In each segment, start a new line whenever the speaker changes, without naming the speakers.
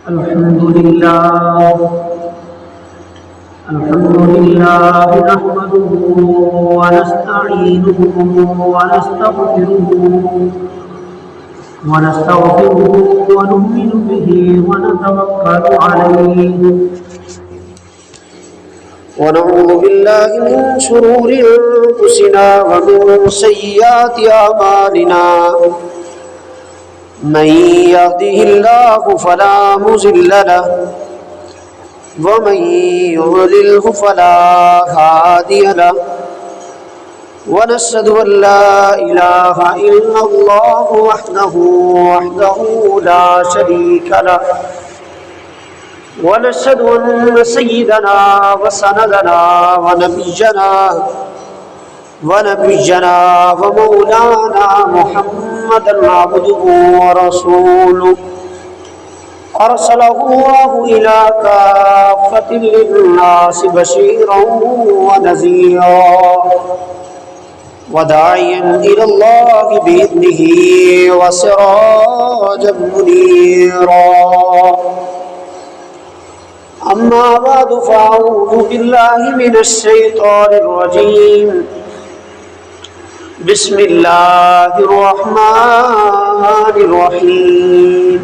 الحمد لله نحمده ونستعينه ونستغفره ونؤمن به ونتوكل عليه ونعوذ بالله من شرور أنفسنا ومن سيئات أعمالنا من يهده الله فلا مضل له ومن يضلله فلا هادي له ونشهد أن لا إله إلا الله وحده لا شريك له ونشهد أن سيدنا وسندنا ونبينا ومولانا محمدا عبده ورسوله أرسله الله إلى كافة للناس بشيرا ونذيرا وداعيا إلى الله بإذنه وسراجا منيرا أما بعد فأعوذ بالله من الشيطان الرجيم بسم الله الرحمن الرحيم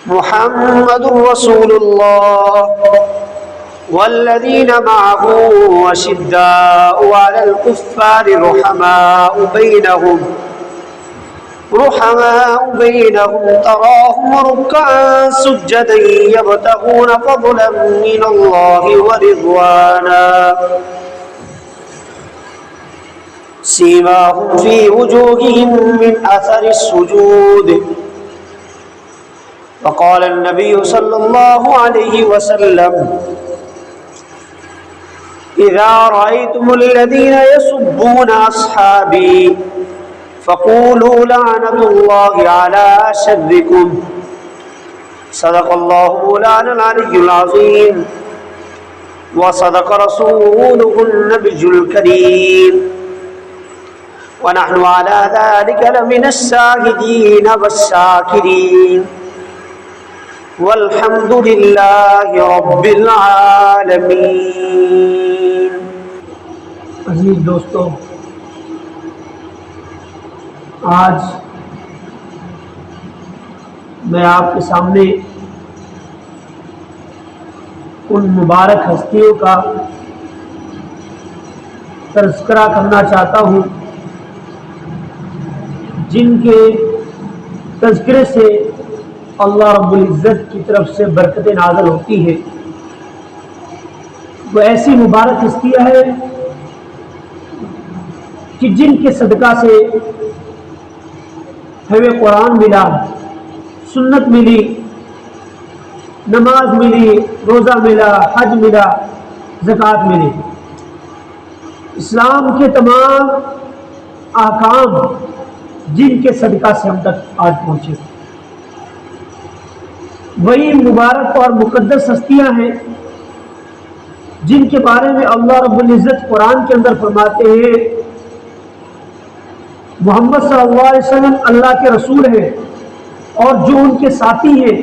محمد رسول الله والذين معه أشداء على الكفار رحماء بينهم تراهم ركعا سجدا يبتغون فضلا من الله ورضوانا سيماهم في وجوههم من أثر السجود وقال النبي صلى الله عليه وسلم إذا رأيتم الذين يسبون أصحابي فقولوا لعنة الله على شركم صدق الله مولانا العلي العظيم وصدق رسوله النبي الكريم ونحن على ذلك لمن الشاهدين والشاكرين والحمد لله رب العالمين.
عزیز دوستو، آج میں آپ کے سامنے ان مبارک ہستیوں کا تذکرہ کرنا چاہتا ہوں جن کے تذکرے سے اللہ رب العزت کی طرف سے برکتیں نازل ہوتی ہے. وہ ایسی مبارک ہستیاں ہیں کہ جن کے صدقہ سے ہمیں قرآن ملا، سنت ملی، نماز ملی، روزہ ملا، حج ملا، زکوٰۃ ملی. اسلام کے تمام احکام جن کے صدقہ سے ہم تک آج پہنچے، وہی مبارک اور مقدس ہستیاں ہیں جن کے بارے میں اللہ رب العزت قرآن کے اندر فرماتے ہیں محمد صلی اللہ علیہ وسلم اللہ کے رسول ہیں اور جو ان کے ساتھی ہیں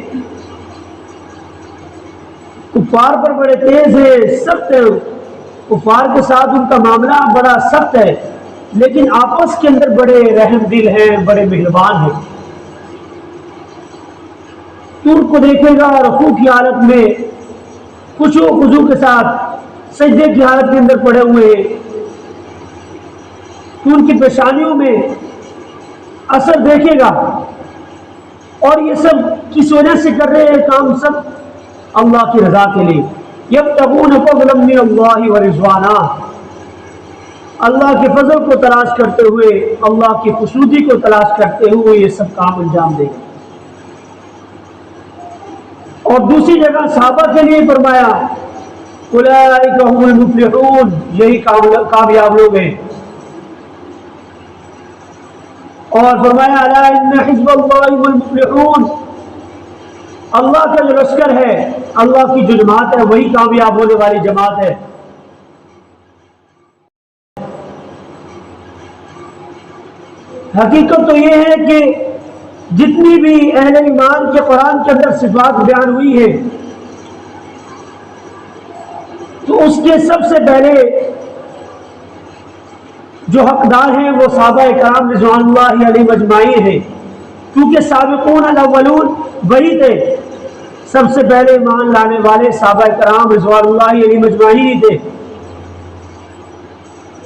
کفار پر بڑے تیز ہیں، سخت ہیں. کفار کے ساتھ ان کا معاملہ بڑا سخت ہے، لیکن آپس کے اندر بڑے رحم دل ہیں، بڑے مہربان ہیں. تو ان کو دیکھے گا رکوع کی حالت میں خضوع کے ساتھ سجدے کی حالت کے اندر پڑے ہوئے ہیں. تو ان کی پیشانیوں میں اثر دیکھے گا، اور یہ سب کس وجہ سے کر رہے ہیں کام؟ سب اللہ کی رضا کے لیے. یبتغون فضلا من اللہ ورضوانا، اللہ کے فضل کو تلاش کرتے ہوئے، اللہ کی خوشنودی کو تلاش کرتے ہوئے یہ سب کام انجام دے گا. اور دوسری جگہ صحابہ کے لیے فرمایا اولئک هم المفلحون، یہی کامیاب لوگ ہیں. اور فرمایا الا ان حزب اللہ هم المفلحون، اللہ کا جو لشکر ہے، اللہ کی جو جماعت ہے، وہی کامیاب ہونے والی جماعت ہے. حقیقت تو یہ ہے کہ جتنی بھی اہل ایمان کے قرآن کے اندر صفات بیان ہوئی ہے تو اس کے سب سے پہلے جو حقدار ہیں وہ صحابہ کرام رضوان اللہ علیہم اجمعین ہیں، کیونکہ سابقون الاولون وہی تھے، سب سے پہلے ایمان لانے والے صحابہ کرام رضوان اللہ علیہم اجمعین تھے۔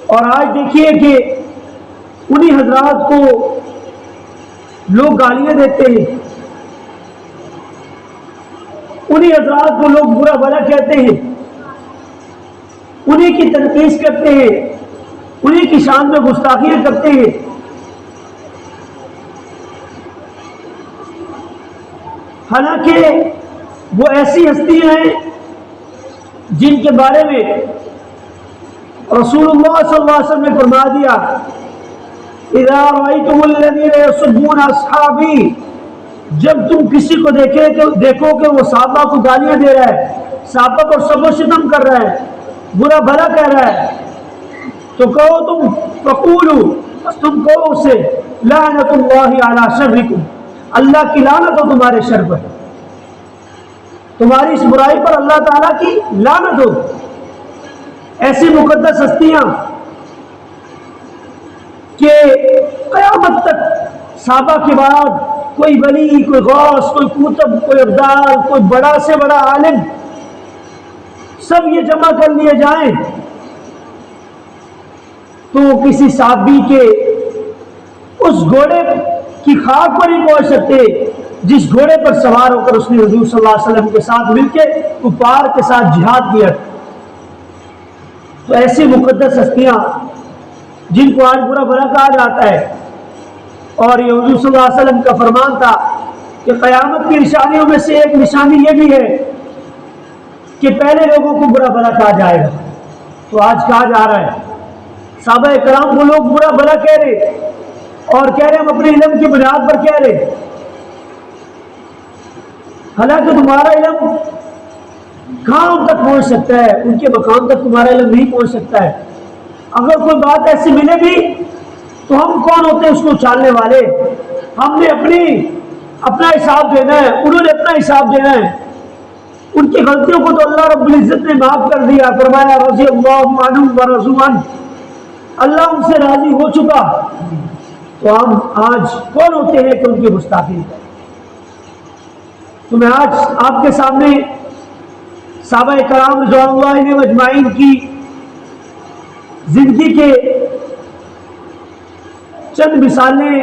اور آج دیکھیے کہ انہی حضرات کو لوگ گالیاں دیتے ہیں، انہی حضرات کو لوگ برا بھلا کہتے ہیں، انہی کی تنقید کرتے ہیں، انہی کی شان میں گستاخیاں کرتے ہیں۔ حالانکہ وہ ایسی ہستیاں ہیں جن کے بارے میں رسول اللہ صلی اللہ علیہ وسلم نے فرما دیا اذا رأيتم الذين يسبون اصحابی، جب تم کسی کو دیکھو کہ وہ صحابہ کو گالیاں دے رہا ہے، صحابہ کو سب و ستم کر رہا ہے، برا بھلا کہہ رہا ہے، تو کہو تم فقولوا، بس تم کہو اسے لعنت اللہ علی شرکم، اللہ کی لعنت ہو تمہارے شر پر، تمہاری اس برائی پر اللہ تعالیٰ کی لعنت ہو۔ ایسی مقدس ہستیاں کہ قیامت تک صحابہ کے بعد کوئی ولی، کوئی غوث، کوئی قطب، کوئی ابدال، کوئی بڑا سے بڑا عالم، سب یہ جمع کر لیے جائیں تو کسی صحابی کے اس گھوڑے کی خاک پر نہیں پہنچ سکتے جس گھوڑے پر سوار ہو کر اس نے حضور صلی اللہ علیہ وسلم کے ساتھ مل کے کفار کے ساتھ جہاد کیا۔ تو ایسی مقدس ہستیاں جن کو آج برا بھلا کہا جاتا ہے، اور یہ حضور صلی اللہ علیہ وسلم کا فرمان تھا کہ قیامت کی نشانیوں میں سے ایک نشانی یہ بھی ہے کہ پہلے لوگوں کو برا بھلا کہا جائے گا، تو آج کہا جا رہا ہے۔ صحابہ کرام کو لوگ برا بھلا کہہ رہے اور کہہ رہے ہم اپنے علم کی بنیاد پر کہہ رہے، حالانکہ تمہارا علم کہاں تک پہنچ سکتا ہے، ان کے مقام تک تمہارا علم نہیں پہنچ سکتا ہے۔ اگر کوئی بات ایسی ملے بھی تو ہم کون ہوتے ہیں اس کو چالنے والے؟ ہم نے اپنا حساب دینا ہے، انہوں نے اپنا حساب دینا ہے۔ ان کی غلطیوں کو تو اللہ رب العزت نے معاف کر دیا، فرمایا رضی اللہ عنہم ورضوا عنہ، اللہ ان سے راضی ہو چکا، تو ہم آج کون ہوتے ہیں کہ ان کی گستاخی کریں؟ تو میں آج آپ کے سامنے صحابہ کرام رضوان اللہ علیہم اجمعین کی زندگی کے چند مثالیں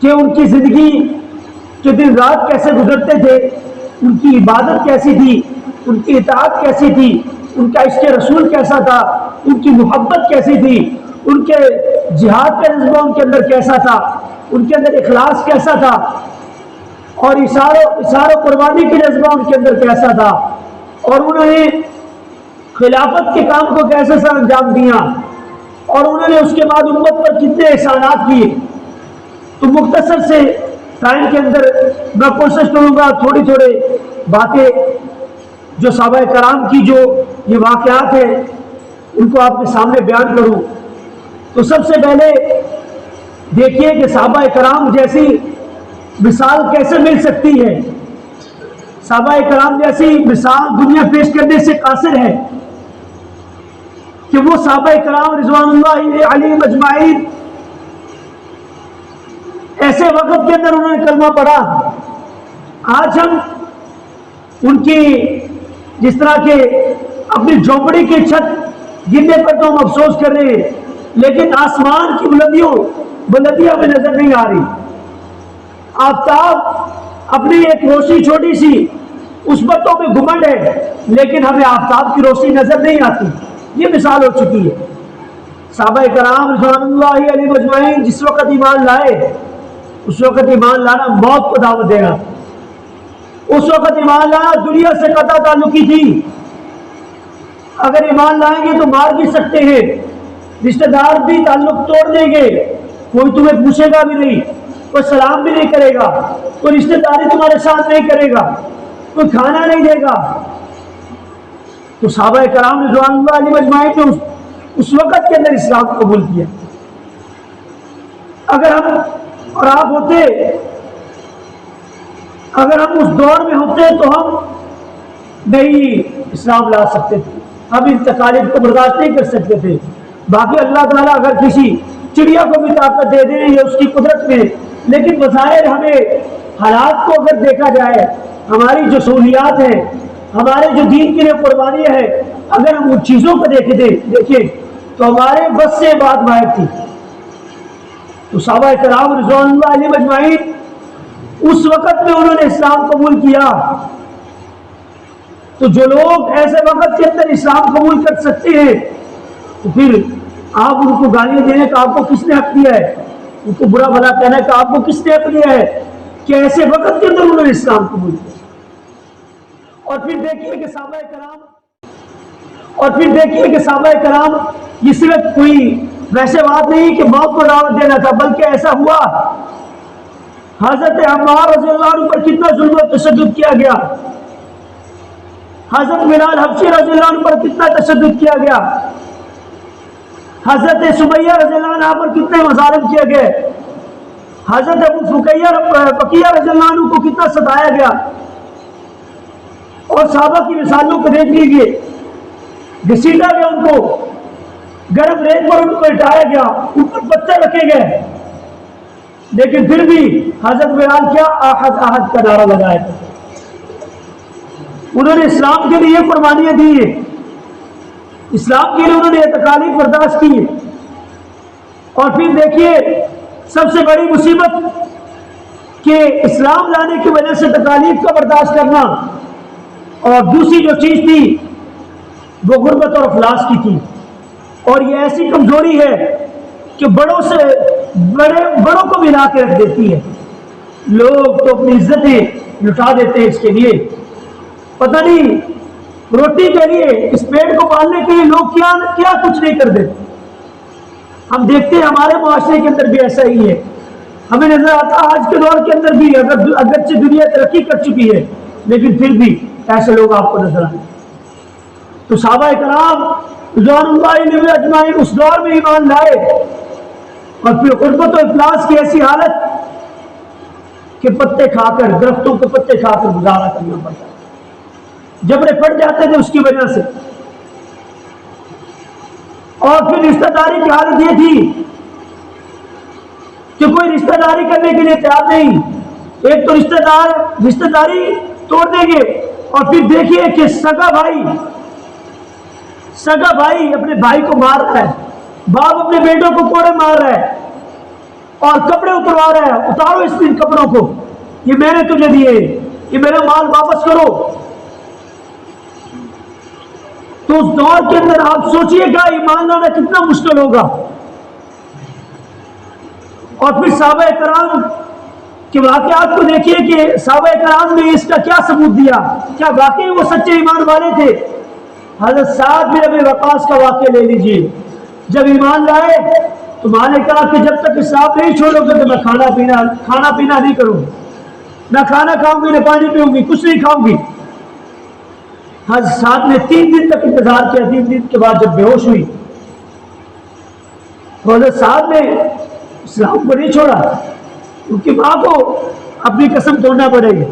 کہ ان کی زندگی کے دن رات کیسے گزرتے تھے، ان کی عبادت کیسی تھی، ان کی اطاعت کیسی تھی، ان کا عشق رسول کیسا تھا، ان کی محبت کیسی تھی، ان کے جہاد کا جذبہ ان کے اندر کیسا تھا، ان کے اندر اخلاص کیسا تھا، اور اشار و قربانی کی جذبہ ان کے اندر کیسا تھا، اور انہوں نے خلافت کے کام کو کیسے سر انجام دیا، اور انہوں نے اس کے بعد امت پر کتنے احسانات کیے۔ تو مختصر سے ٹائم کے اندر میں کوشش کروں گا تھوڑی باتیں جو صحابہ کرام کی جو یہ واقعات ہیں ان کو آپ کے سامنے بیان کروں۔ تو سب سے پہلے دیکھیے کہ صحابہ کرام جیسی مثال کیسے مل سکتی ہے۔ صحابہ کرام جیسی مثال دنیا پیش کرنے سے قاصر ہے کہ وہ صحابہ کرام رضوان اللہ علیہم اجمعین ایسے وقت کے اندر انہوں نے کلمہ پڑھا۔ آج ہم ان کی جس طرح کے اپنی جھونپڑی کی چھت گرنے پر تو ہم افسوس کر رہے ہیں، لیکن آسمان کی بلندیاں ہمیں نظر نہیں آ رہی۔ آفتاب اپنی ایک روشنی چھوٹی سی اس پر تو ہمیں گھمنڈ ہے، لیکن ہمیں آفتاب کی روشنی نظر نہیں آتی۔ یہ مثال ہو چکی ہے۔ صحابہ کرام رضوان اللہ علیہم اجمعین جس وقت ایمان لائے اس وقت ایمان لانا موت کو دعوت دینا، اس وقت ایمان لانا دنیا سے قطع تعلقی تھی۔ اگر ایمان لائیں گے تو مار بھی سکتے ہیں، رشتہ دار بھی تعلق توڑ دیں گے، کوئی تمہیں پوچھے گا بھی نہیں، کوئی سلام بھی نہیں کرے گا، کوئی رشتہ داری تمہارے ساتھ نہیں کرے گا، کوئی کھانا نہیں دے گا۔ تو صحابہ کرام رضوان اللہ علیہم اجمعین نے اس وقت کے اندر اسلام کو قبول کیا۔ اگر ہم اور آپ ہوتے، اگر ہم اس دور میں ہوتے تو ہم نہیں اسلام لا سکتے تھے، ہم ان تکالیف کو برداشت نہیں کر سکتے تھے۔ باقی اللہ تعالیٰ اگر کسی چڑیا کو بھی طاقت دے دے یہ اس کی قدرت میں، لیکن بظاہر ہمیں حالات کو اگر دیکھا جائے، ہماری جو سہولیات ہیں، ہمارے جو دین کے لیے قربانیاں ہیں، اگر ہم ان چیزوں کو دیکھیں تو ہمارے بس سے بات باہر تھی۔ تو صحابہ کرام رضوان اللہ علیہم اجمعین اس وقت میں انہوں نے اسلام قبول کیا، تو جو لوگ ایسے وقت کے اندر اسلام قبول کر سکتے ہیں تو پھر آپ ان کو گالیاں دینے کا آپ کو کس نے حق دیا ہے؟ ان کو برا بھلا کہنے کا آپ کو کس نے حق دیا ہے کہ ایسے وقت کے اندر انہوں نے اسلام قبول کیا؟ اور پھر دیکھیے کہ صحابہ کرام یہ صرف کوئی ویسے بات نہیں کہ موت کو دعوت دینا تھا، بلکہ ایسا ہوا حضرت عمار رضی اللہ عنہ پر کتنا ظلم و تشدد کیا گیا، حضرت بلال حبشی رضی اللہ عنہ پر کتنا تشدد کیا گیا، حضرت سمیہ رضی اللہ عنہ پر کتنے مظالم کیے گئے، حضرت ابو بقیہ رضی اللہ عنہ کو کتنا ستایا گیا، اور صحابہ کی مثالوں کو دیکھ لیجیے، گھسیٹا گیا ان کو، گرم ریت پر ان کو لٹایا گیا، ان پر پتھر رکھے گئے، لیکن پھر بھی حضرت بلال کیا احد احد کا نعرہ لگایا تھا۔ انہوں نے اسلام کے لیے قربانیاں دی ہیں، اسلام کے لیے انہوں نے یہ تکالیف برداشت کی ہے۔ اور پھر دیکھیے سب سے بڑی مصیبت کہ اسلام لانے کی وجہ سے تکالیف کا برداشت کرنا، اور دوسری جو چیز تھی وہ غربت اور افلاس کی تھی۔ اور یہ ایسی کمزوری ہے کہ بڑوں کو ملا کے رکھ دیتی ہے، لوگ تو اپنی عزتیں لٹا دیتے ہیں اس کے لیے، پتہ نہیں روٹی کے لیے، اس پیٹ کو پالنے کے لیے لوگ کیا کچھ نہیں کر دیتے۔ ہم دیکھتے ہیں ہمارے معاشرے کے اندر بھی ایسا ہی ہے، ہمیں نظر آتا آج کے دور کے اندر بھی اگرچہ دنیا ترقی کر چکی ہے لیکن پھر بھی ایسے لوگ آپ کو نظر آئیں۔ تو صحابہ کرام رضوان اللہ علیہم اجمعین اس دور میں ایمان لائے، اور پھر غربت و افلاس کی ایسی حالت کہ پتے کھا کر، درختوں کے پتے کھا کر گزارا کرنا پڑتا، جبرے پڑ جاتے تھے اس کی وجہ سے۔ اور پھر رشتہ داری کی حالت یہ تھی کہ کوئی رشتہ داری کرنے کے لیے تیار نہیں، ایک تو رشتہ داری توڑ دیں گے، اور پھر دیکھیے کہ سگا بھائی اپنے بھائی کو مار رہا ہے، باپ اپنے بیٹوں کو کوڑے مار رہا ہے اور کپڑے اتروا رہا ہے، اتارو اس دن کپڑوں کو، یہ میں نے تجھے دیے، یہ میرا مال واپس کرو۔ تو اس دور کے اندر آپ سوچئے گا ایمان لانا کتنا مشکل ہوگا۔ اور پھر صحابہ کرام کے واقعات کو دیکھیے کہ صحابہ کرام نے اس کا کیا ثبوت دیا، کیا واقعی وہ سچے ایمان والے تھے۔ حضرت سعد بن ابی وقاص کا واقعہ لے لیجیے، جب ایمان لائے تو ماں نے کہا کہ جب تک اسلام نہیں چھوڑو گے تو میں کھانا پینا نہیں کروں، نہ کھانا کھاؤں گی نہ پانی پیوں گی، کچھ نہیں کھاؤں گی۔ حضرت سعد نے 3 دن تک انتظار کیا، 3 دن کے بعد جب بے ہوش ہوئی تو حضرت سعد نے اسلام کو نہیں چھوڑا، ان کی ماں کو اپنی قسم توڑنا پڑے گی،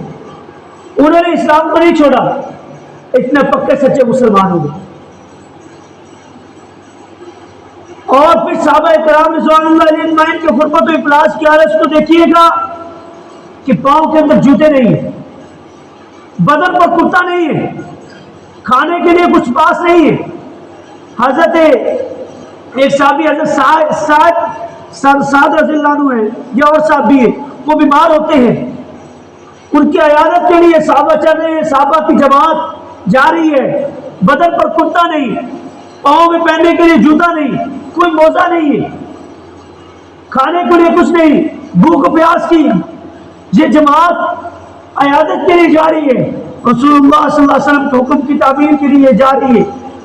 انہوں نے اسلام کو نہیں چھوڑا، اتنے پکے سچے مسلمان ہو گئے۔ اور پھر صحابہ کرام رضوان اللہ علیہم اجمعین کے غربت و افلاس کی حالت کو دیکھیے گا کہ پاؤں کے اندر جوتے نہیں ہیں، بدن پر کرتا نہیں ہے، کھانے کے لیے کچھ پاس نہیں ہے۔ حضرت ایک صحابی حضرت سعد رضی اللہ عنہ ہے یا اور صحابی ہے، وہ بیمار ہوتے ہیں، ان کی عیادت کے لیے صحابہ چل رہے ہیں، صحابہ کی جماعت جا رہی ہے، بدن پر کرتا نہیں، پاؤں میں پہننے کے لیے جوتا نہیں، کوئی موزہ نہیں ہے، کھانے کے لیے کچھ نہیں، بھوک پیاس کی یہ جماعت عیادت کے لیے جا رہی ہے، رسول اللہ صلی اللہ علیہ وسلم کے حکم کی تعبیر کے لیے جا رہی ہے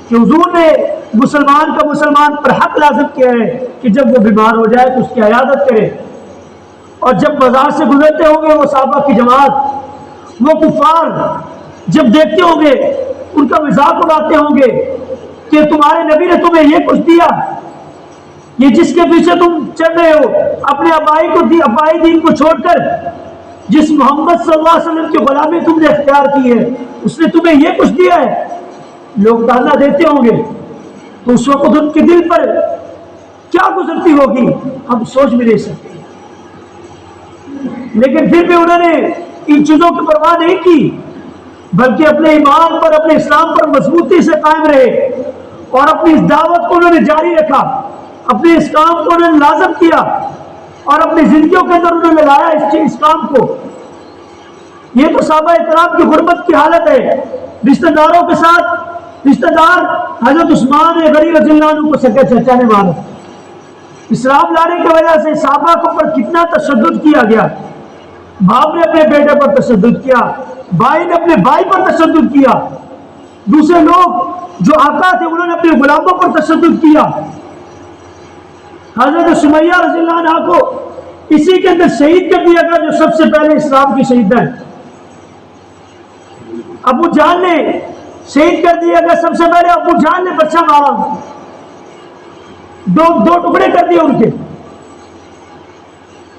کہ حضور نے مسلمان پر حق لازم کیا ہے کہ جب وہ بیمار ہو جائے تو اس کی عیادت کرے۔ اور جب بازار سے گزرتے ہوں گے وہ صحابہ کی جماعت، وہ کفار جب دیکھتے ہوں گے ان کا مذاق اڑاتے ہوں گے کہ تمہارے نبی نے تمہیں یہ کچھ دیا، یہ جس کے پیچھے تم چل رہے ہو اپنے ابائی دین کو چھوڑ کر جس محمد صلی اللہ علیہ وسلم کی غلامی تم نے اختیار کی ہے اس نے تمہیں یہ کچھ دیا ہے. لوگ تانا دیتے ہوں گے تو اس وقت ان کے دل پر کیا گزرتی ہوگی ہم سوچ بھی نہیں سکتے. لیکن پھر بھی انہوں نے ان چیزوں کی پرواہ نہیں کی بلکہ اپنے ایمان پر اپنے اسلام پر مضبوطی سے قائم رہے اور اپنی اس دعوت کو انہوں نے جاری رکھا, اپنے اس کام کو انہوں نے لازم کیا اور اپنی زندگیوں کے اندر انہوں نے لگایا اس کام کو. یہ تو صحابہ کرام کی غربت کی حالت ہے. رشتہ داروں کے ساتھ رشتہ دار حضرت عثمان غنی رضی اللہ عنہ کو سکے چچا نے مارا. اسلام لانے کی وجہ سے صحابہ کے اوپر کتنا تشدد کیا گیا. باپ نے اپنے بیٹے پر تشدد کیا, بھائی نے اپنے بھائی پر تشدد کیا, دوسرے لوگ جو آقا تھے انہوں نے اپنے غلاموں پر تشدد کیا. حضرت سمیہ رضی اللہ عنہ کو اسی کے اندر شہید کر دیا گیا جو سب سے پہلے اسلام کی شہید ہے. ابو جہل نے شہید کر دیا گیا, سب سے پہلے ابو جہل نے بچہ مارا, دو ٹکڑے کر دیے ان کے.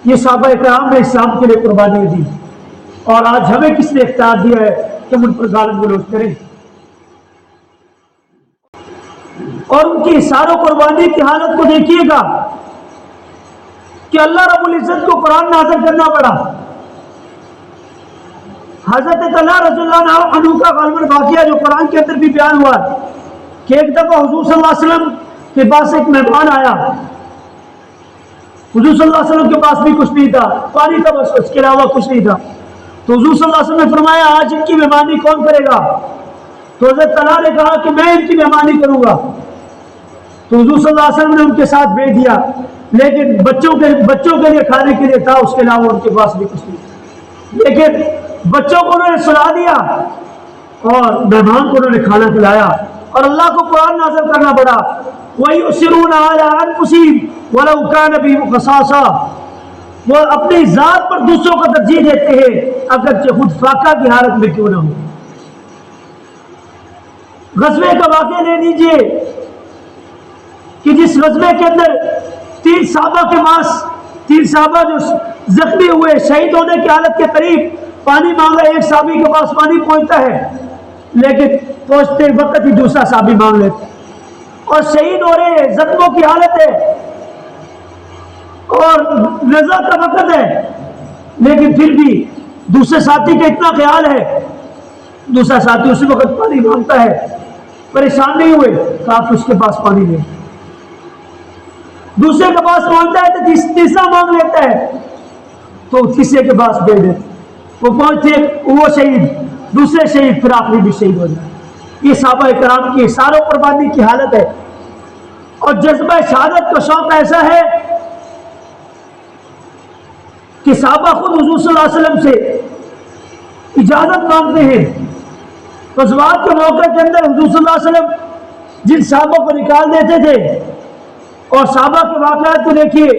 یہ صحابہ کرام نے اسلام کے لیے قربانی دی اور آج ہمیں کس نے اختیار دیا ہے کہ ہم ان پر گالی گلوچ کریں. اور ان کی اشاروں قربانی کی حالت کو دیکھیے گا کہ اللہ رب العزت کو قرآن نازل کرنا پڑا. حضرت طلحہ رضی اللہ عنہ کا غالباً واقعہ جو قرآن کے اندر بھی بیان ہوا کہ ایک دفعہ حضور صلی اللہ علیہ وسلم کے پاس ایک مہمان آیا. حضور صلی اللہ علیہ وسلم کے پاس بھی کچھ نہیں تھا, پانی تھا بس, اس کے علاوہ کچھ نہیں تھا. تو حضور صلی اللہ علیہ وسلم نے فرمایا آج ان کی مہمانی کون کرے گا؟ تو حضرت طلحہ نے کہا کہ میں ان کی مہمانی کروں گا. تو حضور صلی اللہ علیہ وسلم نے ان کے ساتھ بھیج دیا, لیکن بچوں کے لیے کھانے کے لیے تھا, اس کے علاوہ ان کے پاس بھی کچھ نہیں. لیکن بچوں کو انہوں نے سلا دیا اور مہمان کو انہوں نے کھانا کھلایا اور اللہ کو قرآن نازل کرنا پڑا. وَيُؤْثِرُونَ عَلَىٰ أَنفُسِهِمْ وَلَوْ كَانَ بِهِمْ خَصَاصَةٌ, وہ اپنی ذات پر دوسروں کو ترجیح دیتے ہیں اگرچہ خود فاقہ کی حالت میں کیوں نہ ہو. غزوے کا واقعہ لے لیجئے کہ جس غزوے کے اندر 3 صحابہ جو زخمی ہوئے, شہید ہونے کی حالت کے قریب, پانی مانگا, ایک صحابی کے پاس پانی پہنچتا ہے لیکن پہنچتے وقت ہی دوسرا صحابی مانگ لیتا اور شہید ہو رہے ہیں, زخموں کی حالت ہے اور رضا کا وقت ہے, لیکن پھر بھی دوسرے ساتھی کا اتنا خیال ہے, دوسرا ساتھی اسی وقت پانی مانگتا ہے. پریشان نہیں ہوئے کہ آپ اس کے پاس پانی لیں. دوسرے کے پاس مانگتا ہے تو تیسرا مانگ لیتا ہے تو تیسرے کے پاس دے دیتے. وہ پہنچتے وہ شہید, دوسرے شہید, پھر آخری بھی شہید ہو جائے. یہ صحابہ کرام کی اشاروں قربانی کی حالت ہے. اور جذبہ شہادت کا شوق ایسا ہے کہ صحابہ خود حضور صلی اللہ علیہ وسلم سے اجازت مانگتے ہیں. غزوات کے موقع کے اندر حضور صلی اللہ علیہ وسلم جن صحابوں کو نکال دیتے تھے, اور صحابہ کے واقعات کو دیکھیے,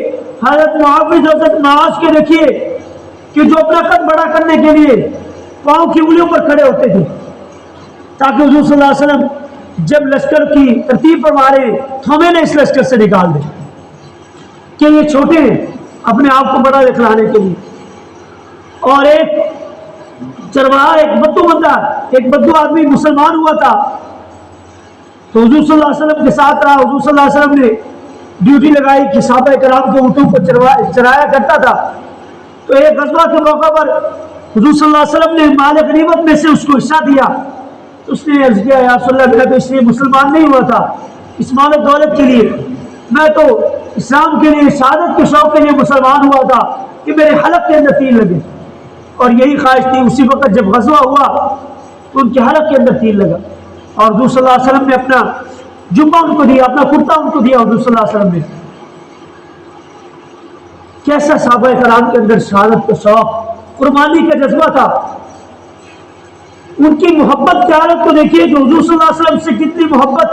حضرت معاویہ حضرت معاذ کے دیکھیے کہ جو اپنا قد بڑا کرنے کے لیے پاؤں کی انگلیوں پر کھڑے ہوتے تھے تاکہ حضور صلی اللہ علیہ وسلم جب لشکر کی ترتیب پر مارے تو ہمیں نہ اس لشکر سے نکال دیں کہ یہ چھوٹے ہیں اپنے آپ کو بڑا دکھلانے کے لیے. اور ایک چرواہا, ایک بدو بندہ, ایک بدو آدمی مسلمان ہوا تھا تو حضور صلی اللہ علیہ وسلم کے ساتھ رہا. حضور صلی اللہ علیہ وسلم نے ڈیوٹی لگائی کہ صحابہ کرام کے اونٹوں کو چرایا کرتا تھا. تو ایک غزوہ کے موقع پر حضور صلی اللہ علیہ وسلم نے مال غنیمت میں سے اس کو حصہ دیا. اس نے عرض کیا یا رسول اللہ, میں تو اس لیے مسلمان نہیں ہوا تھا اس مال و دولت کے لیے, میں تو اسلام کے لیے, شہادت کے شوق کے لیے مسلمان ہوا تھا کہ میرے حلق کے اندر تیر لگے. اور یہی خواہش تھی. اسی وقت جب غزوہ ہوا تو ان کے حلق کے اندر تیر لگا اور حضور صلی اللہ علیہ وسلم نے اپنا جبہ ان کو دیا, اپنا کرتا ان کو دیا. حضور صلی اللہ علیہ وسلم نے کیسا صحابہ کرام کے اندر شہادت کا شوق, قربانی کا جذبہ تھا. ان کی محبت کی حالت کو دیکھیے کہ حضور صلی اللہ علیہ وسلم سے کتنی محبت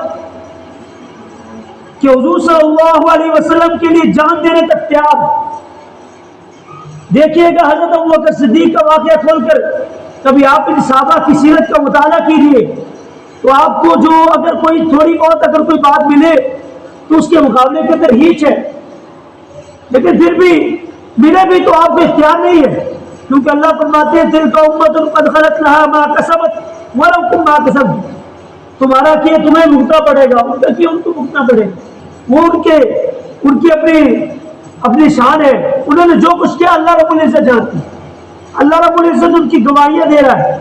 کہ حضور صلی اللہ علیہ وسلم کے لیے جان دینے تک تیار. دیکھیے گا حضرت ابوبکر صدیق کا واقعہ کھول کر کبھی آپ ان صحابہ کی سیرت کا مطالعہ کیجیے تو آپ کو جو اگر کوئی تھوڑی بہت اگر کوئی بات ملے تو اس کے مقابلے کے اندر ہیچ ہے، لیکن پھر بھی ملے بھی تو آپ کو اختیار نہیں ہے، کیونکہ اللہ فرماتے ہیں تلک امۃ قد خلت لها ما کسبت ولکم ما کسبتم، تمہارا کیا تمہیں بھگتنا پڑے گا، ان کا کیا ان کو بھگتنا پڑے گا، وہ ان کی اپنی شان ہے، انہوں نے جو کچھ کیا اللہ رب العزت جانتی، اللہ رب العزت ان کی گواہیاں دے رہا ہے۔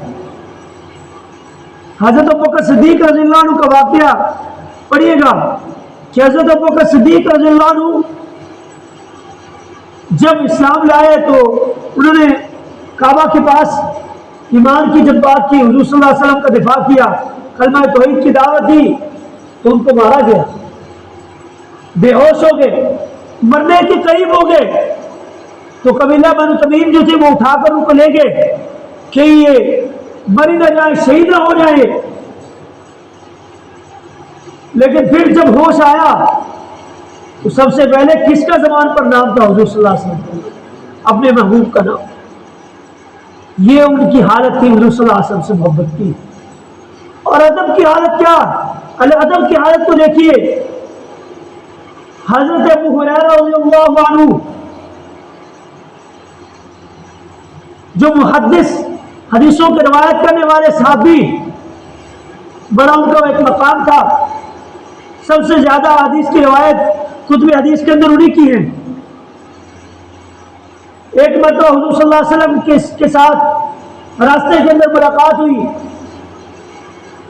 حضرت ابوبکر صدیق رضی اللہ عنہ کا واقعہ پڑھیے گا کہ حضرت ابوبکر صدیق رضی اللہ عنہ جب اسلام لائے تو انہوں نے کعبہ کے پاس ایمان کی جب بات کی، حضور صلی اللہ علیہ وسلم کا دفاع کیا، کلمہ توحید کی دعوت دی، تو ان کو مارا گیا، بے ہوش ہو گئے، مرنے کے قریب ہو گئے، تو قبیلہ بنو تمیم جو تھے وہ اٹھا کر ان کو لے گئے کہ یہ مری نہ جائیں، شہید نہ ہو جائیں۔ لیکن پھر جب ہوش آیا تو سب سے پہلے کس کا زبان پر نام تھا؟ حضور صلی اللہ علیہ وسلم، اپنے محبوب کا نام۔ یہ ان کی حالت تھی حضور صلی اللہ علیہ وسلم سے محبت کی۔ اور ادب کی حالت کیا؟ ادب کی حالت کو دیکھیے، حضرت ابو ہریرہ رضی اللہ عنہ جو محدث حدیثوں کے روایت کرنے والے صحابی، بڑا ان کا ایک مقام تھا، سب سے زیادہ حدیث کی روایت کتب حدیث کے اندر انہی کی ہے۔ ایک مرتبہ حضور صلی اللہ علیہ وسلم کے ساتھ راستے کے اندر ملاقات ہوئی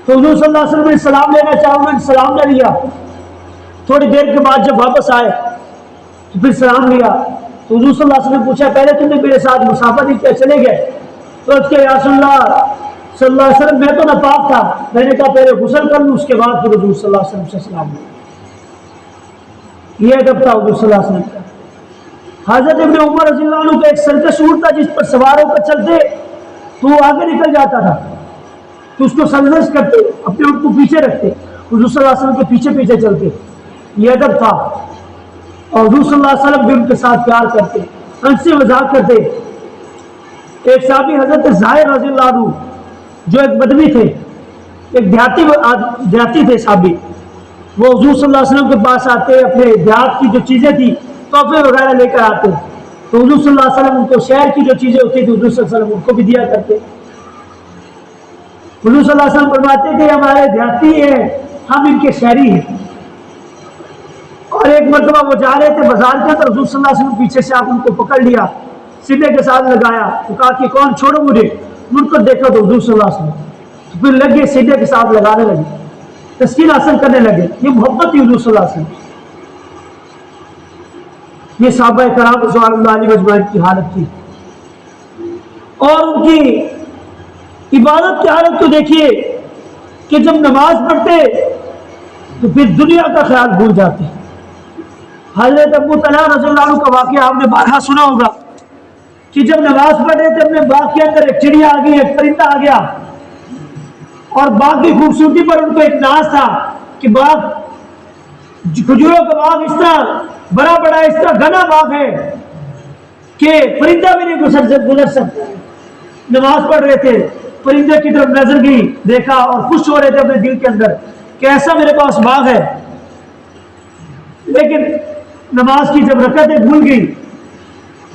تو حضور صلی اللہ علیہ وسلم نے سلام لینا چاہا، انہوں نے سلام نہ لیا، تھوڑی دیر کے بعد جب واپس آئے تو پھر سلام لیا، تو حضور صلی اللہ علیہ وسلم نے پوچھا پہلے تم نے میرے ساتھ مسافہ نہیں کیا، چلے گئے؟ تو اس کے یا رسول اللہ صلی اللہ علیہ وسلم میں تو ناپاک تھا، میں نے کہا پہلے غسل کر لوں، اس کے بعد پھر حضور صلی اللہ علیہ وسلم سے سلام لیا۔ یہ ادب تھا حضور صلی اللہ علیہ وسلم کا۔ حضرت ابن عمر رضی اللہ عنہ کا ایک سرکش اونٹ تھا جس پر سوار ہو کر چلتے تو وہ آگے نکل جاتا تھا، تو اس کو سرزنش کرتے، اپنے اونٹ کو پیچھے رکھتے، حضور صلی اللہ علیہ وسلم کے پیچھے پیچھے چلتے، یہ ادب تھا۔ اور حضور صلی اللہ علیہ وسلم بھی ان کے ساتھ پیار کرتے، ان سے مذاق کرتے۔ ایک صحابی حضرت زاہر رضی اللہ عنہ جو ایک بدوی تھے، ایک دیہاتی تھے صحابی، وہ حضور صلی اللہ علیہ وسلم کے پاس آتے، اپنے دیہات کی جو چیزیں تھی تحفے وغیرہ لے کر آتے، تو حضور صلی اللہ علیہ وسلم ان کو شہر کی جو چیزیں ہوتی تھی حضور صلی اللہ علیہ وسلم ان کو بھی دیا کرتے۔ حضور صلی اللہ علیہ وسلم فرماتے تھے ہمارے دیہاتی ہیں، ہم ان کے شہری ہیں۔ اور ایک مرتبہ وہ جا رہے تھے بازار کے اندر، حضور صلی اللہ علیہ وسلم پیچھے سے آپ ان کو پکڑ لیا، سینے کے ساتھ لگایا، تو کہا کہ کون؟ چھوڑو مجھے۔ مڑ کر دیکھا تو حضور صلی اللہ علیہ وسلم، تو پھر لگے سینے کے ساتھ لگانے لگے، تسکین حاصل کرنے لگے۔ یہ محبت تھی حضور صلی اللہ علیہ وسلم۔ یہ صحابہ کرام رضوان اللہ علیہ اجمعین کی حالت تھی۔ اور ان کی عبادت کی حالت کو دیکھیے کہ جب نماز پڑھتے تو پھر دنیا کا خیال بھول جاتے۔ حضرت ابو طلحہ رضی اللہ عنہ کا واقعہ آپ نے بارہا سنا ہوگا کہ جب نماز پڑھ رہے تھے اپنے باغ کے اندر ایک چڑیا آ گئی، ایک پرندہ آ گیا، اور باغ کی خوبصورتی پر ان کو ایک ناز تھا کہ باغ کھجوروں کا باغ اس طرح بڑا بڑا، اس طرح گھنا باغ ہے کہ پرندہ بھی نہیں گزر سکتا۔ نماز پڑھ رہے تھے، پرندے کی طرف نظر گئی، دیکھا اور خوش ہو رہے تھے اپنے دل کے اندر کہ ایسا میرے پاس باغ ہے۔ لیکن نماز کی جب رکعتیں بھول گئی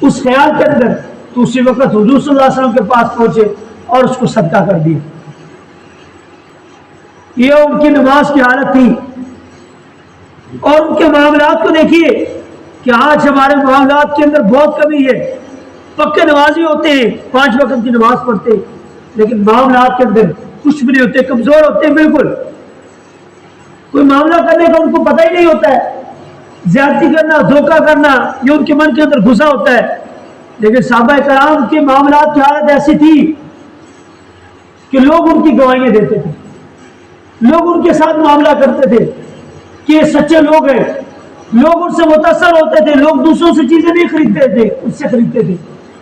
اس خیال کے اندر، تو اسی وقت حضور صلی اللہ علیہ وسلم کے پاس پہنچے اور اس کو صدقہ کر دیا۔ یہ ان کی نماز کی حالت تھی۔ اور ان کے معاملات کو دیکھیے کہ آج ہمارے معاملات کے اندر بہت کمی ہے۔ پکے نمازی ہوتے ہیں، 5 وقت کی نماز پڑھتے، لیکن معاملات کے اندر کچھ بھی نہیں ہوتے، کمزور ہوتے ہیں بالکل۔ کوئی معاملہ کرنے کا ان کو پتہ ہی نہیں ہوتا ہے، زیادتی کرنا، دھوکہ کرنا، یہ ان کے من کے اندر گھسا ہوتا ہے۔ لیکن صحابہ کرام کے معاملات کی حالت ایسی تھی کہ لوگ ان کی گواہیاں دیتے تھے، لوگ ان کے ساتھ معاملہ کرتے تھے کہ یہ سچے لوگ ہیں، لوگ ان سے متاثر ہوتے تھے، لوگ دوسروں سے چیزیں نہیں خریدتے تھے، ان سے خریدتے تھے،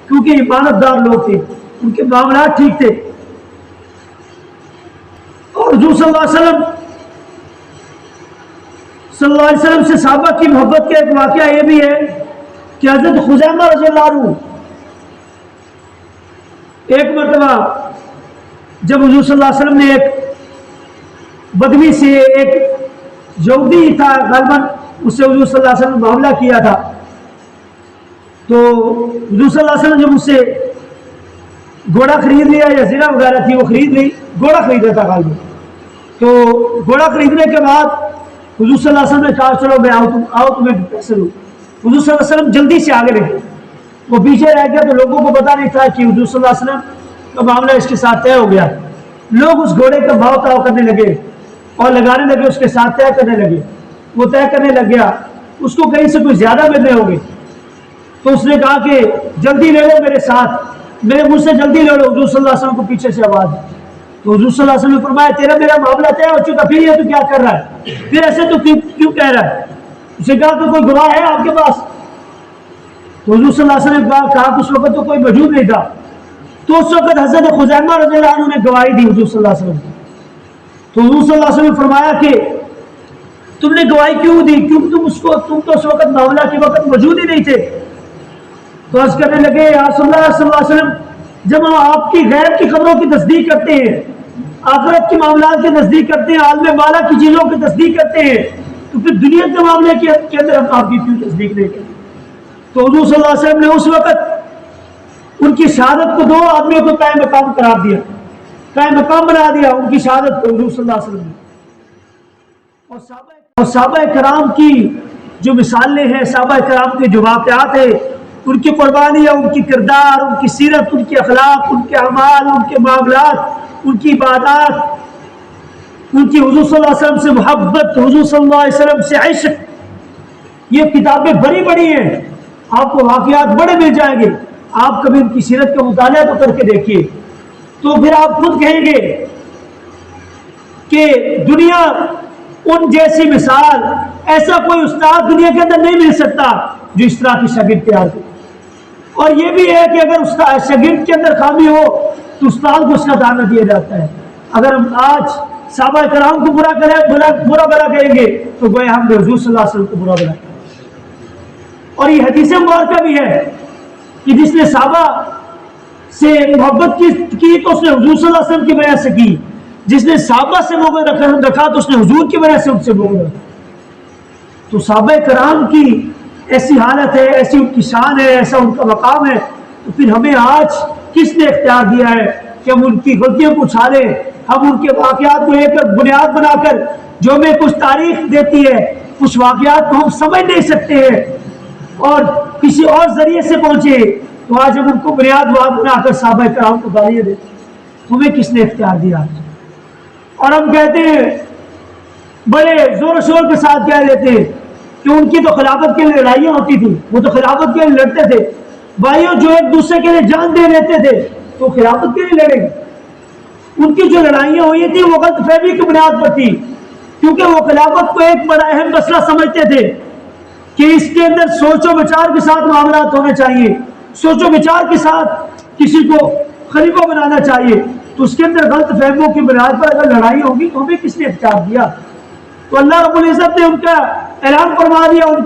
کیونکہ ایمانت دار لوگ تھے، ان کے معاملات ٹھیک تھے۔ اور حضور صلی اللہ علیہ وسلم سے صحابہ کی محبت کا ایک واقعہ یہ بھی ہے کہ حضرت خزیمہ رضی اللہ عنہ ایک مرتبہ جب حضور صلی اللہ علیہ وسلم نے ایک بدوی سے، ایک یہودی تھا غالباً اس سے حضور صلی اللہ علیہ وسلم نے معاملہ کیا تھا. تو حضور صلی اللہ علیہ وسلم جب اس سے گھوڑا خرید لیا یا زرہ وغیرہ تھی وہ خرید لی, گھوڑا خریدا تھا غالب. تو گھوڑا خریدنے کے بعد حضور صلی اللہ علیہ وسلم نے کہا چلو میں آؤ تمہیں پیسے دوں. حضور صلی اللہ علیہ وسلم جلدی سے آگے رہے, وہ پیچھے رہ گیا تو لوگوں کو پتا نہیں تھا کہ حضور صلی اللہ علیہ وسلم کا معاملہ اس کے ساتھ طے ہو گیا. لوگ اس گھوڑے کا بھاؤ تاؤ کرنے لگے اور لگانے لگے, اس کے ساتھ طے کرنے لگے. وہ طے کرنے لگ گیا, اس کو کہیں سے کوئی زیادہ مل رہے ہوں گے تو اس نے کہا کہ جلدی لے لو میرے ساتھ, میرے مجھ سے جلدی لے لو. حضور صلی اللہ علیہ وسلم کو پیچھے سے آواز دی. تو حضور صلی اللہ علیہ وسلم نے فرمایا تیرا میرا معاملہ طے ہو چکا, پھر یہ تو کیا کر رہا ہے, پھر ایسے تو کیوں کہہ رہا ہے. اسے کہا کہ کوئی گواہ ہے آپ کے پاس. تو حضور صلی اللہ علیہ وسلم نے کہا کہ اس وقت تو کوئی موجود نہیں تھا. تو اس وقت حضرت خزیمہ رضی اللہ عنہ نے گواہی دی حضور صلی اللہ علیہ وسلم. تو حضور صلی اللہ علیہ وسلم نے فرمایا کہ تم نے گواہی کیوں دی, کیونکہ تم تو اس وقت معاملہ کے وقت موجود ہی نہیں تھے. تو عرض کرنے لگے یا رسول اللہ صلی اللہ علیہ وسلم جب ہم آپ کی غیب کی خبروں کی تصدیق کرتے ہیں, آخرت کے معاملات کی تصدیق کرتے ہیں, عالم بالا کی چیزوں کی تصدیق کرتے ہیں, تو پھر دنیا کے معاملے کے اندر ہم آپ کی کیوں تصدیق نہیں کرتے. تو حضور صلی اللہ علیہ وسلم نے اس وقت ان کی شہادت کو دو آدمیوں کو قائم مقام قرار دیا, قائم مقام بنا دیا ان کی شہادت کو حضور صلی اللہ علیہ وسلم نے. اور صحابہ کرام کی جو مثالیں ہیں, صحابہ کرام کے جو واقعات ہیں, ان کی قربانیاں, ان کی کردار, ان کی سیرت, ان کے اخلاق, ان کے اعمال, ان کے معاملات, ان کی عبادات, ان کی حضور صلی اللہ علیہ وسلم سے محبت, حضور صلی اللہ علیہ وسلم سے عشق, یہ کتابیں بڑی بڑی ہیں. آپ کو واقعات بڑے مل جائیں گے. آپ کبھی ان کی سیرت کا مطالعہ تو کر کے دیکھیے, تو پھر آپ خود کہیں گے کہ دنیا ان جیسی مثال, ایسا کوئی استاد دنیا کے اندر نہیں مل سکتا جو اس طرح کی شاگرد تیار کرے. اور یہ بھی ہے کہ اگر شاگرد کے اندر خامی ہو تو استاد کو اس کا دانہ دیا جاتا ہے. اگر ہم آج صحابہ کرام کو برا بلا کہیں گے تو گویا ہم نے حضور صلی اللہ علیہ وسلم کو برا بلا کہیں. اور یہ حدیث مبارکہ بھی ہے کہ جس نے صحابہ سے محبت کی تو اس نے حضور صلی اللہ علیہ وسلم کی وجہ سے کی, جس نے صحابہ سے بغض رکھا تو اس نے حضور کی وجہ سے ان سے بغض رکھا. تو صحابہ کرام کی ایسی حالت ہے, ایسی ان کی شان ہے, ایسا ان کا مقام ہے. تو پھر ہمیں آج کس نے اختیار دیا ہے کہ ہم ان کی غلطیوں کو اچھالیں, ہم ان کے واقعات کو ایک بنیاد بنا کر جو ہمیں کچھ تاریخ دیتی ہے, کچھ واقعات کو ہم سمجھ نہیں سکتے ہیں اور کسی اور ذریعے سے پہنچے, تو آج ہم ان کو بنیاد بنا کر صحابہ کرام کو گالیاں دیتے ہیں. تمہیں کس نے اختیار دیا؟ اور ہم کہتے ہیں بڑے زور و شور کے ساتھ کہہ دیتے ہیں کہ ان کی تو خلافت کے لیے لڑائیاں ہوتی تھیں, وہ تو خلافت کے لیے لڑتے تھے. بھائیوں جو ایک دوسرے کے لیے جان دے دیتے تھے تو خلافت کے لیے لڑیں گے. ان کی جو لڑائیاں ہوئی تھی وہ غلط فہمی کی بنیاد پر تھی, کیونکہ وہ خلافت کو ایک بڑا اہم مسئلہ سمجھتے تھے کہ اس کے اندر سوچ و بچار کے ساتھ معاملات ہونے چاہیے, سوچ و بچار کے ساتھ کسی کو خلیفہ بنانا چاہیے. تو اس کے اندر غلط فہموں کی بنیاد پر اگر لڑائی ہوگی تو ہمیں کس نے اختیار دیا؟ تو اللہ رب العزت نے ان کا اعلان فرما دیا, ان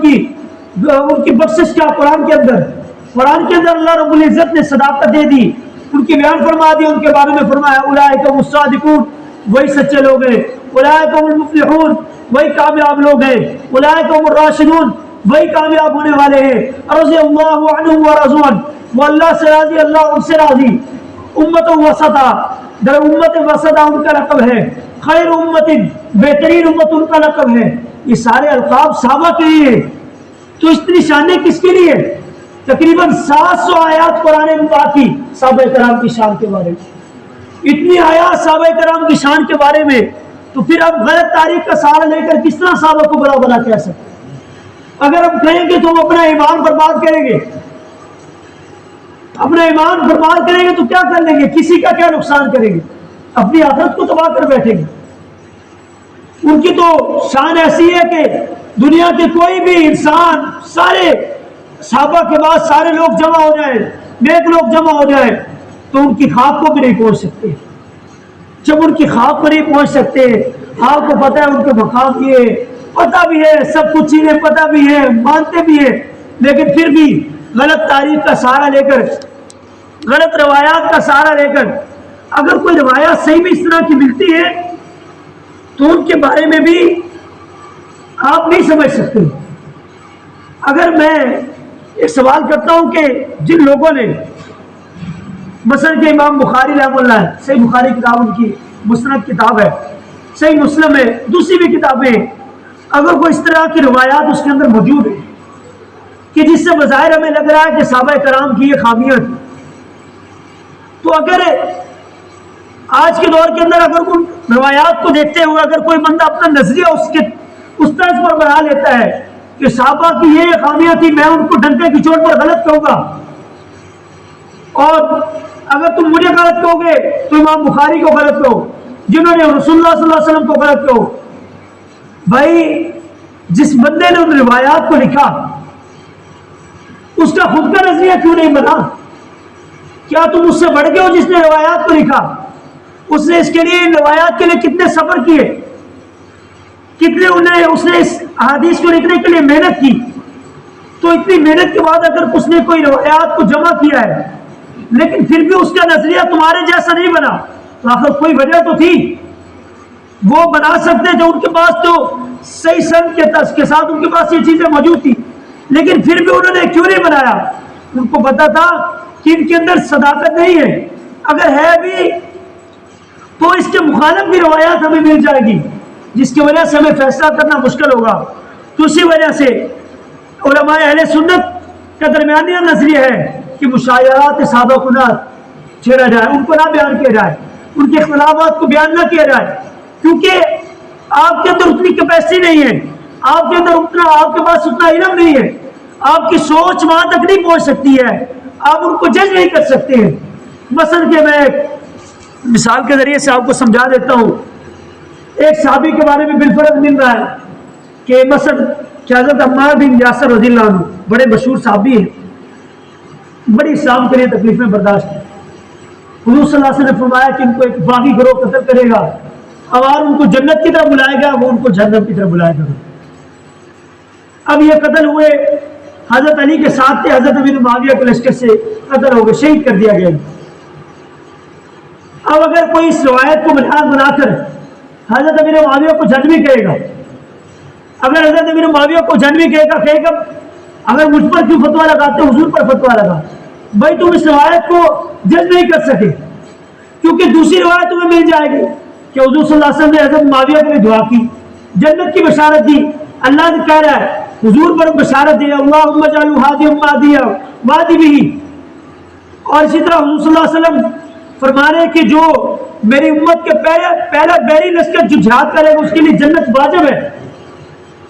کی بخشش کا قرآن کے اندر اللہ رب العزت نے صداقت دے دی, ان کی بیان فرما دی. ان کے بارے میں فرمایا اولئک هم الصادقون, وہی سچے لوگ ہیں. اولئک هم المفلحون, وہی کامیاب لوگ ہیں. اولئک هم الراشدون, وہی کامیاب ہونے والے ہیں. رضی اللہ عنہم ورضوا عنہ, وہ اللہ سے راضی, اللہ ان سے راضی. امت وسطا, در امت وسطا ان کا لقب ہے. خیر امت, بہترین امت ان کا لقب ہے. یہ سارے القاب صحابہ کے لیے. تو اتنی شانیں کس کے لیے؟ تقریباً 700 آیات قرآن پاک کی صحابہ کرام کی شان کے بارے میں, اتنی آیات صحابہ کرام کی شان کے بارے میں. تو پھر اب غلط تاریخ کا سہارا لے کر کس طرح صحابہ کو بڑا بڑا کہہ سکتے؟ اگر ہم کہیں گے تو ہم اپنا ایمان برباد کریں گے, اپنا ایمان برباد کریں گے تو کیا کر لیں گے, کسی کا کیا نقصان کریں گے, اپنی آخرت کو تباہ کر بیٹھیں گے. ان کی تو شان ایسی ہے کہ دنیا کے کوئی بھی انسان, سارے صحابہ کے بعد سارے لوگ جمع ہو جائیں, نیک لوگ جمع ہو جائیں, تو ان کی خواب کو بھی نہیں پہنچ سکتے. جب ان کی خواب پر نہیں پہنچ سکتے, آپ کو پتہ ہے ان کے مقام یہ پتہ بھی ہے, سب کچھ چیزیں پتہ بھی ہے, مانتے بھی ہیں, لیکن پھر بھی غلط تاریخ کا سہارا لے کر, غلط روایات کا سہارا لے کر, اگر کوئی روایات صحیح بھی اس طرح کی ملتی ہے تو ان کے بارے میں بھی آپ نہیں سمجھ سکتے. اگر میں ایک سوال کرتا ہوں کہ جن لوگوں نے مثلا کہ امام بخاری رحمہ اللہ ہے، صحیح بخاری کتاب ان کی مسند کتاب ہے، صحیح مسلم ہے، دوسری بھی کتابیں، اگر کوئی اس طرح کی روایات اس کے اندر موجود ہے کہ جس سے بظاہر ہمیں لگ رہا ہے کہ صحابہ کرام کی یہ خامیاں تھیں، تو اگر آج کے دور کے اندر اگر ان روایات کو دیکھتے ہوئے اگر کوئی بندہ اپنا نظریہ اس طرز پر بنا لیتا ہے کہ صحابہ کی یہ خامیاں تھی، میں ان کو ڈنڈے کی چوٹ پر غلط کہوں گا، اور اگر تم مجھے غلط کہو گے تو امام بخاری کو غلط کہو، جنہوں نے رسول اللہ صلی اللہ علیہ وسلم کو غلط کہو. بھائی جس بندے نے ان روایات کو لکھا اس کا خود کا نظریہ کیوں نہیں بنا؟ کیا تم اس سے بڑھ گئے ہو جس نے روایات کو لکھا؟ اس نے اس کے لیے ان روایات کے لیے کتنے صبر کیے، کتنے اس نے اس احادیث کو لکھنے کے لیے محنت کی. تو اتنی محنت کے بعد اگر اس نے کوئی روایات کو جمع کیا ہے لیکن پھر بھی اس کا نظریہ تمہارے جیسا نہیں بنا، تو آخر کوئی وجہ تو تھی. وہ بنا سکتے جو ان کے پاس تو صحیح سند کے ساتھ ان کے پاس یہ چیزیں موجود تھی، لیکن پھر بھی انہوں نے کیوں نہیں بنایا؟ ان کو پتا تھا کہ ان کے اندر صداقت نہیں ہے، اگر ہے بھی تو اس کے مخالف بھی روایات ہمیں مل جائے گی جس کی وجہ سے ہمیں فیصلہ کرنا مشکل ہوگا. تو اسی وجہ سے علماء اہل سنت کا درمیانیہ نظریہ ہے کہ مشاہرات صحابہ کو نہ چھیڑا جائے، ان کو نہ بیان کیا جائے، ان کے اختلافات کو بیان نہ کیا جائے، کیونکہ آپ کے اندر اتنی کیپیسٹی نہیں ہے، آپ کے اندر آپ کے پاس اتنا علم نہیں ہے، آپ کی سوچ وہاں تک نہیں پہنچ سکتی ہے، آپ ان کو جج نہیں کر سکتے ہیں. مثلا کہ میں ایک مثال کے ذریعے سے آپ کو سمجھا دیتا ہوں. ایک صحابی کے بارے میں بالفرض مل رہا ہے کہ مثلا کہ حضرت عمار بن یاسر رضی اللہ عنہ بڑے مشہور صحابی ہیں، بڑی اسلام کے لیے تکلیفیں برداشت کی. حضور صلی اللہ علیہ وسلم نے فرمایا کہ ان کو ایک باغی گروہ قتل کرے گا، اور ان کو جنت کی طرف بلائے گا، وہ ان کو جہنم کی طرف بلائے گا. اب یہ قتل ہوئے، حضرت علی کے ساتھ تھے، حضرت امیر معاویہ کے لشکر سے قتل ہو گئے، شہید کر دیا گیا. اب اگر کوئی اس روایت کو بنیاد بنا کر حضرت امیر معاویہ کو جہنمی کہے گا، اگر حضرت امیر معاویہ کو جہنمی کہے گا اگر مجھ پر کیوں فتویٰ لگاتے ہو، حضور پر فتویٰ لگا. بھائی تم اس روایت کو جج نہیں کر سکے، کیونکہ دوسری روایت تمہیں مل جائے گی کہ حضور صلی اللہ علیہ وسلم نے حضرت معاویہ کے لیے دعا کی، جنت کی بشارت دی. اللہ نے کہہ رہا ہے حضور پر بشارت دی، اللہم اجعلہ ہادیا مہدیا وہدی بہ. اور اسی طرح حضور صلی اللہ علیہ وسلم فرما رہے کہ جو میری امت کے پہلا بیری لشکر جو جہاد کرے گا اس کے لیے جنت واجب ہے.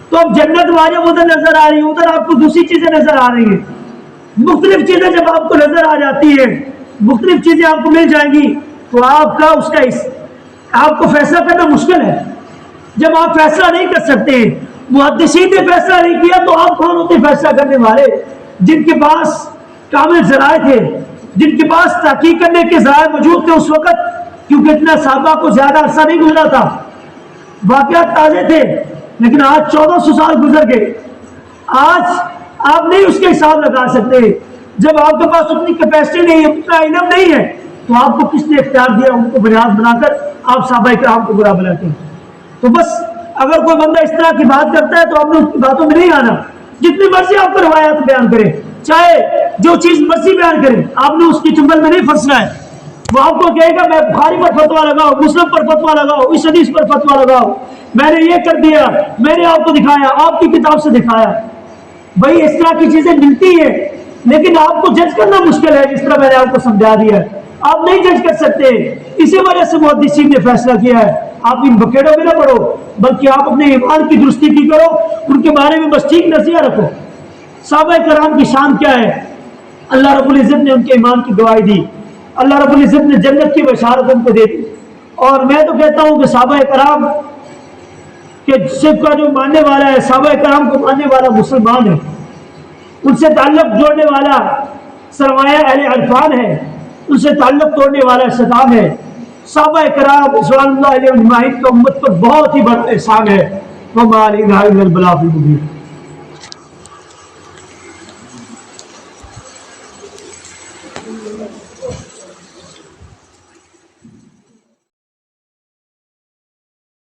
تو اب جنت واجب ادھر نظر آ رہی ہے، ادھر آپ کو دوسری چیزیں نظر آ رہی ہیں. مختلف چیزیں جب آپ کو نظر آ جاتی ہیں، مختلف چیزیں آپ کو مل جائیں گی، تو آپ کو فیصلہ کرنا مشکل ہے. جب آپ فیصلہ نہیں کر سکتے، محدثین نے فیصلہ نہیں کیا، تو آپ کون ہوتے فیصلہ کرنے والے؟ جن کے پاس کامل ذرائع تھے، جن کے پاس تحقیق کرنے کے ذرائع موجود تھے اس وقت، کیونکہ اتنا صحابہ کو زیادہ عرصہ نہیں گزرا تھا، واقعات تازے تھے. لیکن آج 1400 سال گزر گئے، آج آپ نہیں اس کے حساب لگا سکتے. جب آپ کے پاس اتنی کیپیسٹی نہیں ہے، اتنا علم نہیں ہے، تو آپ کو کس نے اختیار دیا ان کو بنیاد بنا کر آپ صحابہ کرام کو برا بلاتے ہیں؟ تو بس اگر کوئی بندہ اس طرح کی بات کرتا ہے تو آپ نے اس کی باتوں میں نہیں آنا. جتنی مرضی آپ کو روایات بیان کرے، چاہے جو چیز مرضی بیان کرے، آپ نے اس کی چنگل میں نہیں پھنسنا ہے. وہ آپ کو کہے گا میں بخاری پر فتویٰ لگاؤ، مسلم پر فتویٰ لگاؤ، اس حدیث پر فتویٰ لگاؤ، میں نے یہ کر دیا، میں نے آپ کو دکھایا، آپ کی کتاب سے دکھایا. بھائی اس طرح کی چیزیں ملتی ہیں، لیکن آپ کو جج کرنا مشکل ہے. جس طرح میں نے آپ کو سمجھا دیا ہے، آپ نہیں جج کر سکتے. اسی وجہ سے محدثین نے فیصلہ کیا ہے آپ ان بکیڑوں میں نہ پڑو، بلکہ آپ اپنے ایمان کی درستی کی کرو، ان کے بارے میں بس ٹھیک نظریہ رکھو. صحابہ کرام کی شان کیا ہے؟ اللہ رب العزت نے ان کے ایمان کی گواہی دی، اللہ رب العزت نے جنت کی بشارت ان کو دے دی. اور میں تو کہتا ہوں کہ صحابہ کرام کہ صرف کا جو ماننے والا ہے، صحابہ کرام کو ماننے والا مسلمان ہے، ان سے تعلق جوڑنے والا سرمایہ اہل عرفان ہے، ان سے تعلق توڑنے والا شیطان ہے. صحابہ کرام رضوان اللہ علیہ اجمعین کی امت پر بہت ہی بڑا احسان ہے. وما علینا الا البلاغ المبین.